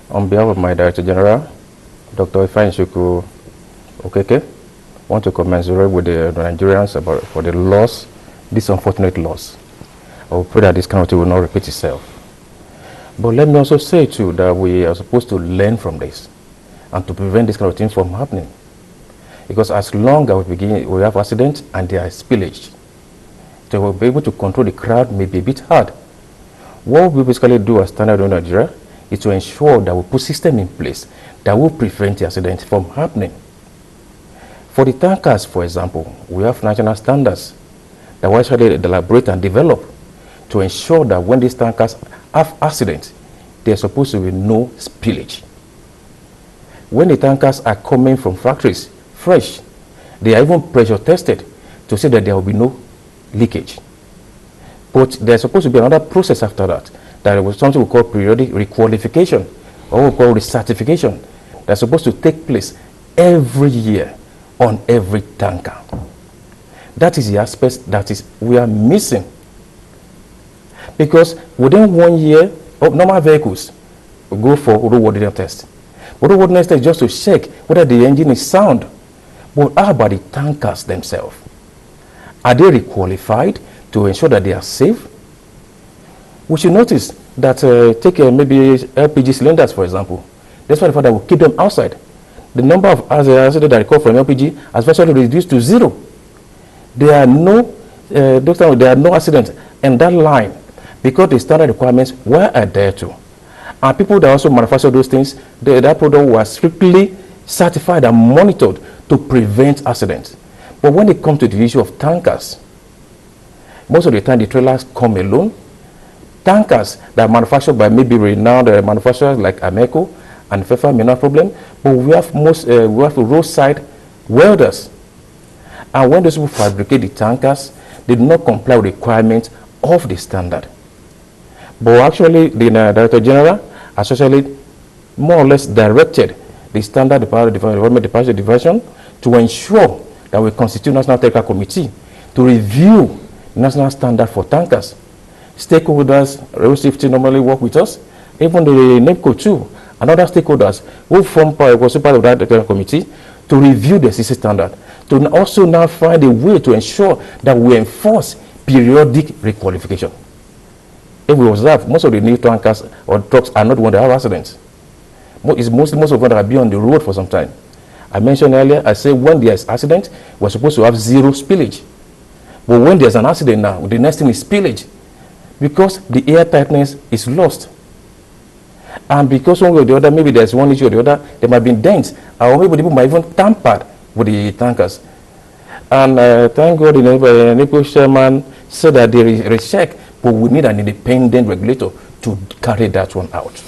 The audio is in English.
On behalf of my Director General, Dr. Ifeanyi Okeke, I want to commensurate with the Nigerians for the loss, this unfortunate loss. I will pray that this kind of thing will not repeat itself. But let me also say too that we are supposed to learn from this and to prevent this kind of thing from happening. Because as long as we have accidents and they are spillage, to be able to control the crowd may be a bit hard. What we basically do as standard in Nigeria is to ensure that we put system in place that will prevent the accident from happening. For the tankers, for example, we have national standards that we actually elaborate and develop to ensure that when these tankers have accidents, there's supposed to be no spillage. When the tankers are coming from factories fresh, they are even pressure tested to say that there will be no leakage. But there's supposed to be another process after that. That was something we call periodic requalification, or we call recertification. That's supposed to take place every year on every tanker. That is the aspect that we are missing. Because within 1 year, normal vehicles will go for roadworthiness test. But roadworthiness test is just to check whether the engine is sound. But how about the tankers themselves? Are they requalified to ensure that they are safe? We should notice that take maybe LPG cylinders, for example. Despite the fact that we keep them outside, the number of accidents that occur from LPG has virtually reduced to 0. There are no accidents in that line because the standard requirements were adhered to. And people that also manufacture those things, that product was strictly certified and monitored to prevent accidents. But when it comes to the issue of tankers, most of the time the trailers come alone. Tankers that are manufactured by maybe renowned manufacturers like Ameco and Fefa may not have problem, but we have roadside welders. And when those people fabricate the tankers, they do not comply with the requirements of the standard. But actually, the Director General has actually more or less directed the Standard Development Department Division to ensure that we constitute National Technical Committee to review national standard for tankers. Stakeholders, road safety normally work with us, even the NEPCO too, and other stakeholders who form part of that technical committee to review the CC standard, to also now find a way to ensure that we enforce periodic requalification. If we observe, most of the new tankers or trucks are not the ones that have accidents. It's most of them that have been on the road for some time. I mentioned earlier, I said when there's accident, we're supposed to have 0 spillage. But when there's an accident now, the next thing is spillage. Because the air tightness is lost. And because one way or the other, maybe there's one issue or the other, there might be dents, or maybe people might even tamper with the tankers. And thank God the NEPCO chairman said that there is a check, but we need an independent regulator to carry that one out.